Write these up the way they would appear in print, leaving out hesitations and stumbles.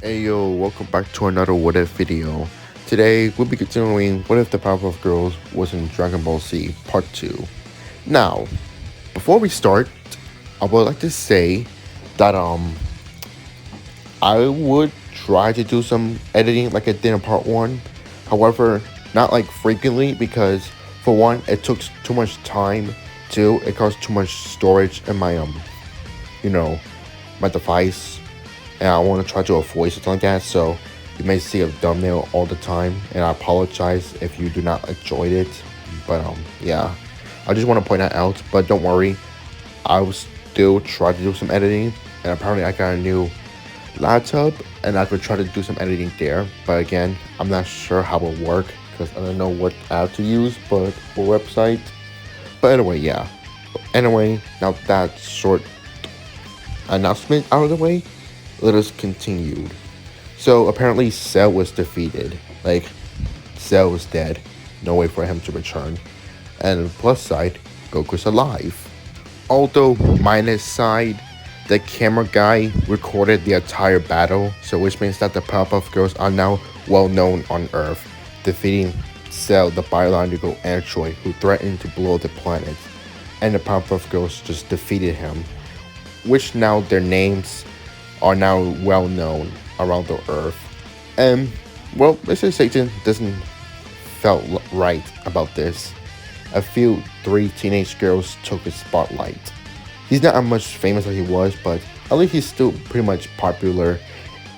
Hey yo, welcome back to another What If video. Today, we'll be continuing What If the Powerpuff Girls was in Dragon Ball Z Part 2. Now, before we start, I would like to say that I would try to do some editing like I did in Part 1. However, not like frequently because for one, it took too much time. Two, it caused too much storage in my you know, my device, and I want to try to avoid something like that. So you may see a thumbnail all the time, and I apologize if you do not enjoy it. But yeah, I just want to point that out. But don't worry, I will still try to do some editing, and apparently I got a new laptop, and I could try to do some editing there. But again, I'm not sure how it will work because I don't know what app to use, but or website. But anyway, yeah. Anyway, now that short announcement out of the way, let us continue. So apparently Cell was defeated. Like, Cell was dead. No way for him to return. And on the plus side, Goku's alive. Although minus side, the camera guy recorded the entire battle, so which means that the Powerpuff Girls are now well known on Earth, defeating Cell, the biological android who threatened to blow the planet. And the Powerpuff Girls just defeated him, which now their names are now well known around the Earth. And well, Mr. Satan doesn't felt right about this. I feel 3 teenage girls took his spotlight. He's not as much famous as he was, but at least he's still pretty much popular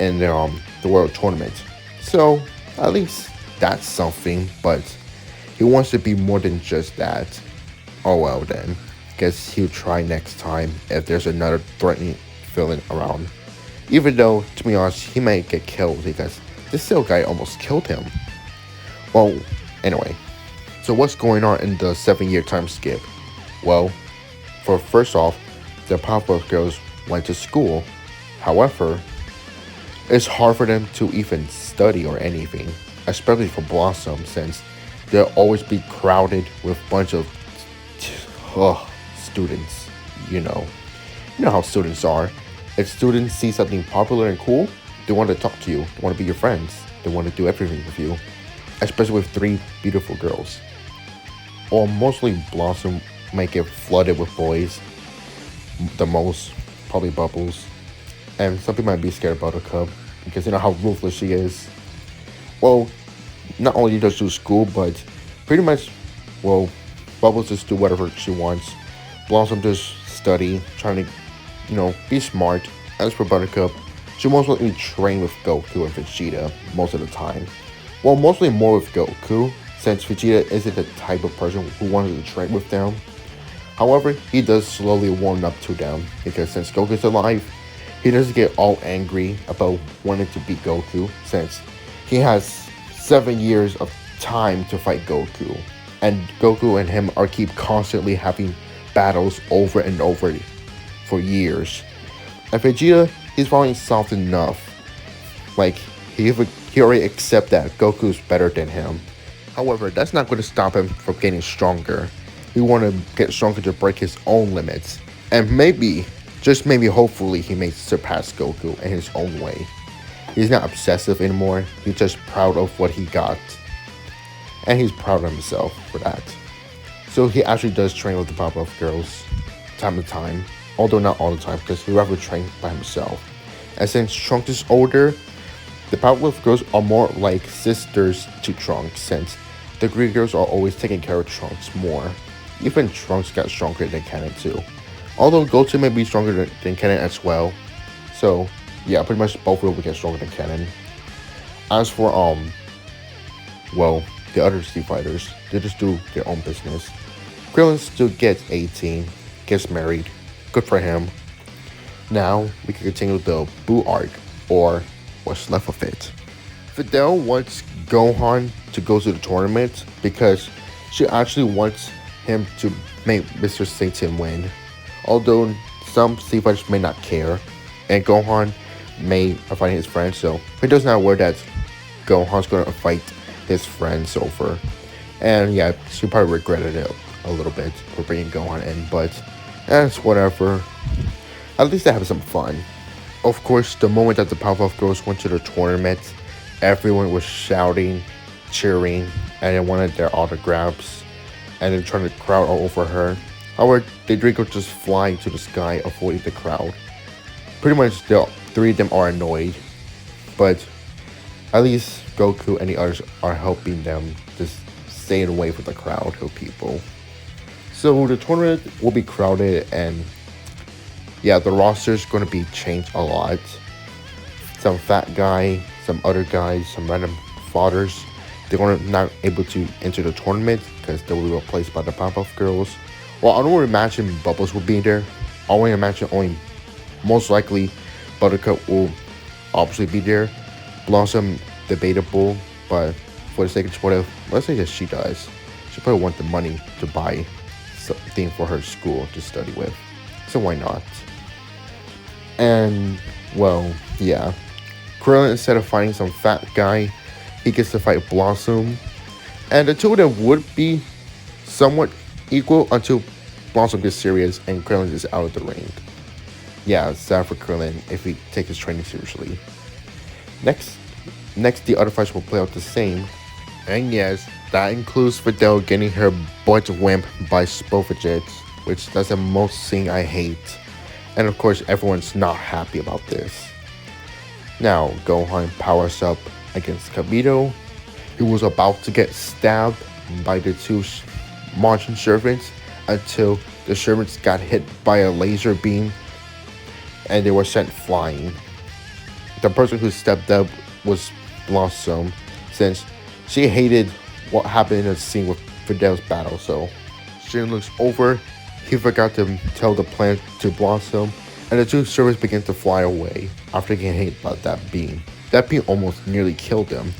in the world tournament. So at least that's something, but he wants to be more than just that. Oh well then, guess he'll try next time if there's another threatening villain around. Even though, to be honest, he might get killed because this Cell guy almost killed him. Well, anyway, so what's going on in the 7-year time skip? Well, for first off, the Powerpuff Girls went to school. However, it's hard for them to even study or anything, especially for Blossom, since they'll always be crowded with a bunch of students. You know how students are. If students see something popular and cool, they want to talk to you, they want to be your friends, they want to do everything with you, especially with 3 beautiful girls. Or mostly Blossom might get flooded with boys, the most, probably Bubbles, and some people might be scared of Buttercup, because you know how ruthless she is. Well, not only does she do school, but pretty much, well, Bubbles just do whatever she wants, Blossom just study, trying to be smart. As for Buttercup, she mostly train with Goku and Vegeta most of the time. Well, mostly more with Goku, since Vegeta isn't the type of person who wanted to train with them. However, he does slowly warm up to them, because since Goku's alive, he doesn't get all angry about wanting to beat Goku, since he has 7 years of time to fight Goku. And Goku and him are keep constantly having battles over and over for years. And Vegeta, he's finally soft enough. Like, he already accept that Goku's better than him. However, that's not going to stop him from getting stronger. He want to get stronger to break his own limits. And maybe, just maybe, hopefully, he may surpass Goku in his own way. He's not obsessive anymore. He's just proud of what he got. And he's proud of himself for that. So he actually does train with the Powerpuff Girls time to time. Although not all the time, because he rather train by himself. And since Trunks is older, the Powerpuff Girls are more like sisters to Trunks, since the Green Girls are always taking care of Trunks more. Even Trunks got stronger than Kennen too. Although Goku may be stronger than Kennen as well. So yeah, pretty much both will get stronger than Kennen. As for well, the other Street Fighters, they just do their own business. Krillin still gets 18, gets married. Good for him. Now we can continue the Boo arc, or what's left of it. Fidel wants Gohan to go to the tournament because she actually wants him to make Mr. Satan win. Although some Street Fighters may not care, and Gohan may fight his friends, so he does not worry that Gohan's gonna fight his friends over. And yeah, she probably regretted it a little bit for bringing Gohan in, but that's whatever. At least they have some fun. Of course, the moment that the Powerpuff Girls went to the tournament, everyone was shouting, cheering, and they wanted their autographs, and they're trying to crowd all over her. However, Draco just flying to the sky, avoiding the crowd. Pretty much, the three of them are annoyed, but at least Goku and the others are helping them just stay away from the crowd of people. So the tournament will be crowded, and yeah, the roster is going to be changed a lot. Some fat guy, some other guys, some random fathers, they're going to not able to enter the tournament because they will be replaced by the Powerpuff Girls. Well, I don't imagine Bubbles will be there. I only imagine most likely Buttercup will obviously be there. Blossom, debatable, but for the sake of what if, let's say that she does. She probably want the money to buy something for her school to study with. So why not? And, well, yeah. Krillin, instead of fighting some fat guy, he gets to fight Blossom. And the two of them would be somewhat equal until Blossom gets serious and Krillin is out of the ring. Yeah, it's sad for Krillin if he takes his training seriously. Next, the other fights will play out the same. And yes, that includes Videl getting her butt whamped by Spofagets, which that's the most thing I hate. And of course, everyone's not happy about this. Now, Gohan powers up against Kabito. He was about to get stabbed by the two marching servants until the servants got hit by a laser beam and they were sent flying. The person who stepped up was Blossom, since she hated what happened in the scene with Fidel's battle. So Shin looks over, he forgot to tell the plan to Blossom, and the two servants begin to fly away after getting hit by that beam. That beam almost nearly killed them,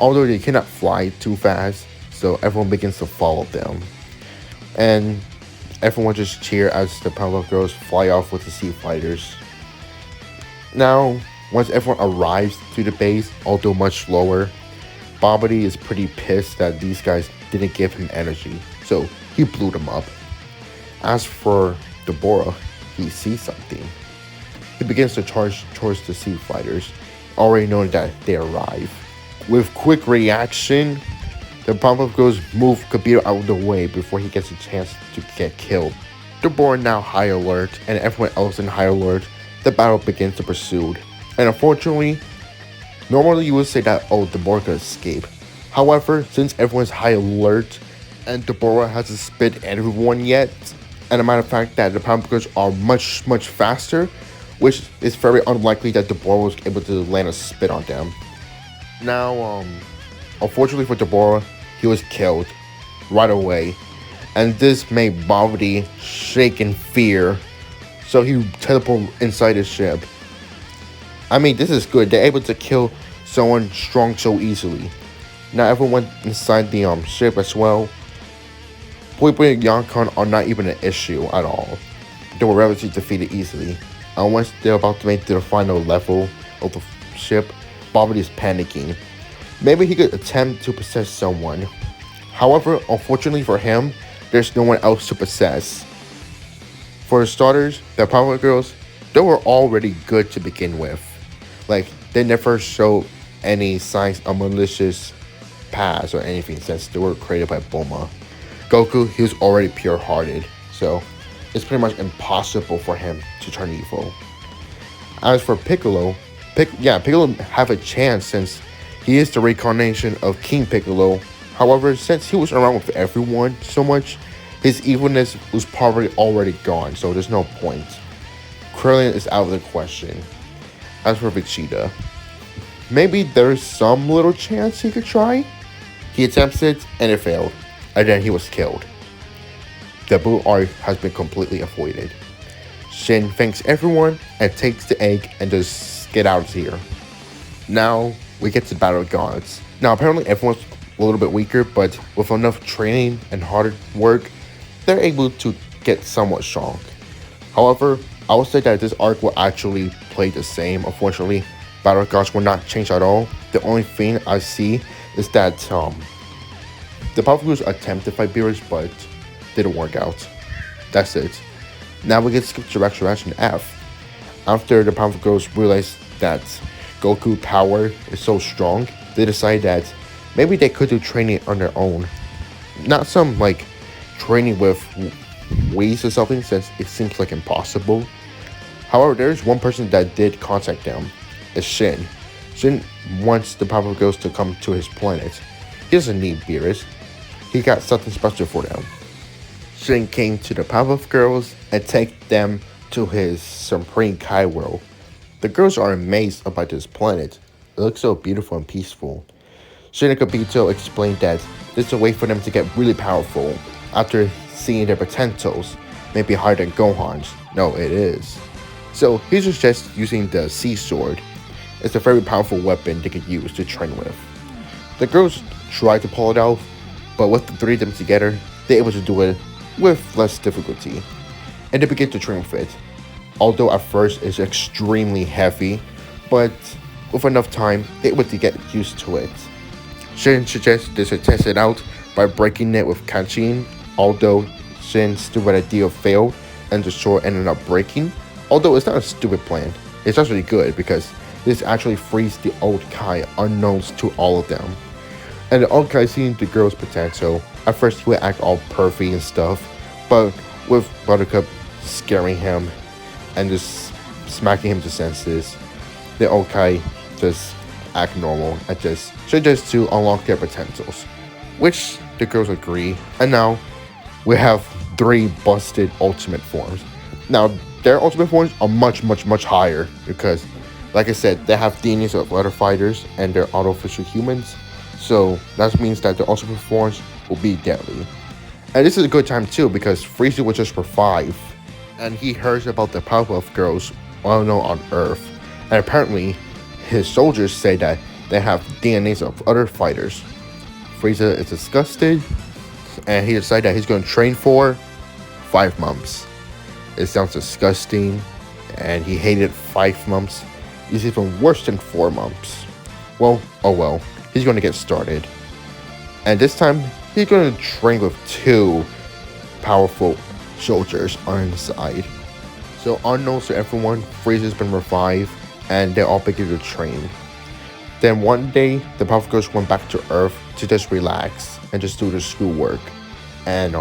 although they cannot fly too fast, so everyone begins to follow them. And everyone just cheer as the Powerpuff Girls fly off with the Sea Fighters. Now, once everyone arrives to the base, although much slower, Babidi is pretty pissed that these guys didn't give him energy, so he blew them up. As for Deborah, he sees something. He begins to charge towards the Sea Fighters, already knowing that they arrive. With quick reaction, the Powerpuff Girls move Kabito out of the way before he gets a chance to get killed. Deborah now high alert, and everyone else in high alert. The battle begins to pursue. And unfortunately, normally you would say that, oh, Deborah could escape. However, since everyone's high alert and Deborah hasn't spit everyone yet, and a matter of fact that the Powerpuff Girls are much faster, which is very unlikely that Deborah was able to land a spit on them. Now, unfortunately for Deborah, he was killed right away, and this made Babidi shake in fear, so he teleported inside his ship. I mean, this is good. They're able to kill someone strong so easily. Now everyone inside the ship as well. Pui Pui and Yonkan are not even an issue at all. They were relatively defeated easily. And once they're about to make the final level of the ship, Babidi is panicking. Maybe he could attempt to possess someone. However, unfortunately for him, there's no one else to possess. For the starters, the Powerpuff Girls, they were already good to begin with. Like, they never showed any signs of malicious past or anything since they were created by Bulma. Goku, he was already pure-hearted, so it's pretty much impossible for him to turn evil. As for Piccolo, Piccolo have a chance since he is the reincarnation of King Piccolo. However, since he was around with everyone so much, his evilness was probably already gone, so there's no point. Krillin is out of the question. As for Vegeta, maybe there's some little chance he could try. He attempts it, and it failed, and then he was killed. The Boo arc has been completely avoided. Shin thanks everyone and takes the egg and just get out of here. Now we get to Battle of Gods. Now apparently everyone's a little bit weaker, but with enough training and hard work, they're able to get somewhat strong. However, I would say that this arc will actually play the same. Unfortunately, Battle of Gods will not change at all. The only thing I see is that the Powerpuff Girls attempt to fight Beerus, but didn't work out. That's it. Now we get to skip to Resurrection F. After the Powerpuff Girls realized that Goku power is so strong, they decide that maybe they could do training on their own. Not some like training with ways or something, since it seems like impossible. However, there's one person that did contact them. It's Shin. Shin wants the Powerpuff Girls to come to his planet. He doesn't need Beerus. He got something special for them. Shin came to the Powerpuff Girls and take them to his Supreme Kai world. The girls are amazed about this planet. It looks so beautiful and peaceful. Shin and Kobito explained that this is a way for them to get really powerful after seeing their potentials, maybe higher than Gohan's. No, it is. So he suggests using the Sea Sword. It's a very powerful weapon they could use to train with. The girls try to pull it off, but with the three of them together, they're able to do it with less difficulty, and they begin to train with it. Although at first it's extremely heavy, but with enough time, they're able to get used to it. Shin suggests they should test it out by breaking it with Kanchin, although Shin's stupid idea failed and the sword ended up breaking. Although it's not a stupid plan, it's actually good because this actually frees the old Kai unknowns to all of them. And the old Kai seeing the girl's potential, at first he would act all perfy and stuff, but with Buttercup scaring him and just smacking him to senses, the old Kai just act normal and just suggests to unlock their potentials, which the girls agree. And now we have 3 busted ultimate forms. Now their ultimate forms are much higher because, like I said, they have DNAs of other fighters and they're artificial humans. So that means that the ultimate forms will be deadly. And this is a good time too because Frieza was just revived and he hears about the Powerpuff Girls well known on Earth. And apparently his soldiers say that they have DNAs of other fighters. Frieza is disgusted and he decided that he's going to train for 5 months. It sounds disgusting and he hated 5 months. It's even worse than 4 months. Well, oh well. He's going to get started. And this time, he's going to train with 2 powerful soldiers on the side. So unknown to everyone, Frieza's been revived and they all begin to train. Then one day, the Powerpuff Girls went back to Earth to just relax and just do their schoolwork. And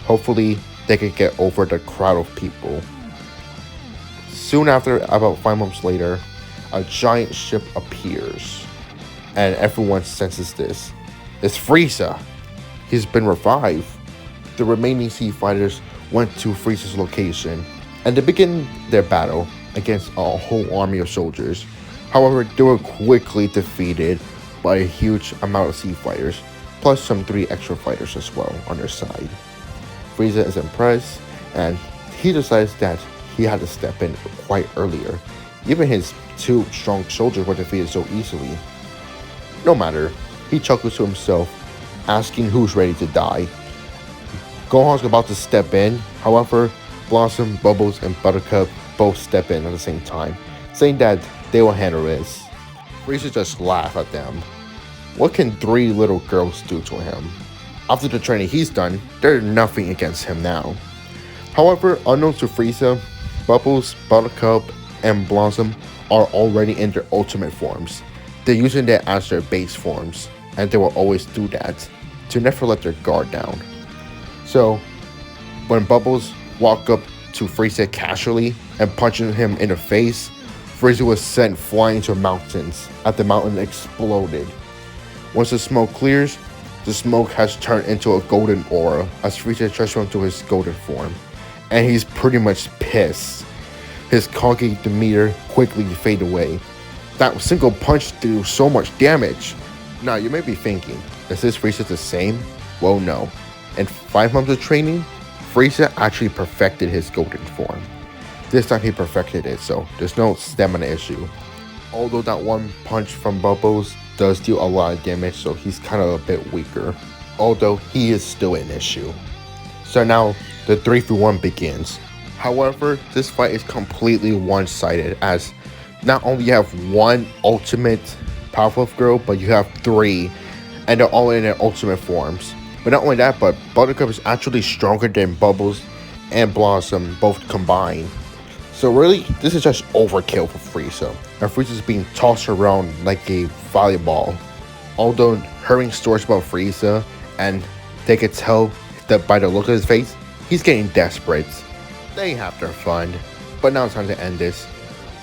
hopefully they can get over the crowd of people. Soon after, about 5 months later, a giant ship appears. And everyone senses this. It's Frieza. He's been revived. The remaining sea fighters went to Frieza's location and they begin their battle against a whole army of soldiers. However, they were quickly defeated by a huge amount of sea fighters, plus some 3 extra fighters as well on their side. Frieza is impressed and he decides that he had to step in quite earlier. Even his 2 strong soldiers were defeated so easily. No matter, he chuckles to himself, asking who's ready to die. Gohan's about to step in, however, Blossom, Bubbles, and Buttercup both step in at the same time, saying that they will handle this. Frieza just laughs at them. What can 3 little girls do to him? After the training he's done, they're nothing against him now. However, unknown to Frieza, Bubbles, Buttercup, and Blossom are already in their ultimate forms. They're using that as their base forms, and they will always do that to never let their guard down. So, when Bubbles walked up to Frieza casually and punching him in the face, Frieza was sent flying to mountains as the mountain exploded. Once the smoke clears, the smoke has turned into a golden aura as Frieza transforms to his golden form, and he's pretty much pissed. His cocky demeanor quickly fade away. That single punch did so much damage. Now you may be thinking, is this Frieza the same? Well, no. In 5 months of training, Frieza actually perfected his golden form. This time he perfected it, so there's no stamina issue. Although that one punch from Bubbles does deal a lot of damage, so he's kind of a bit weaker. Although he is still an issue. So now the 3v1 begins. However, this fight is completely one-sided as not only you have 1 ultimate Powerpuff Girl, but you have 3 and they're all in their ultimate forms. But not only that, but Buttercup is actually stronger than Bubbles and Blossom both combined. So really, this is just overkill for Frieza. And Frieza's being tossed around like a volleyball. Although hearing stories about Frieza, and they could tell that by the look of his face, he's getting desperate. They have their fun. But now it's time to end this.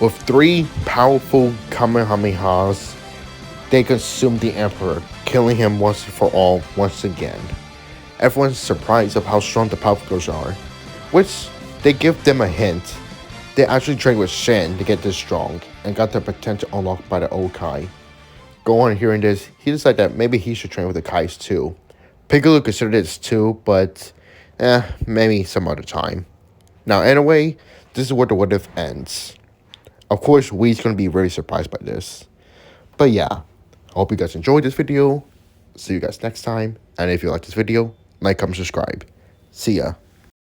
With 3 powerful Kamehamehas, they consume the Emperor, killing him once and for all once again. Everyone's surprised of how strong the powerful girls are, which they give them a hint. They actually trained with Shin to get this strong, and got their potential unlocked by the old Kai. Go on hearing this, he decided that maybe he should train with the Kais too. Piccolo considered this too, but maybe some other time. Now anyway, this is where the what if ends. Of course, we's gonna be very surprised by this. But yeah, I hope you guys enjoyed this video. See you guys next time. And if you like this video, like, comment, subscribe. See ya.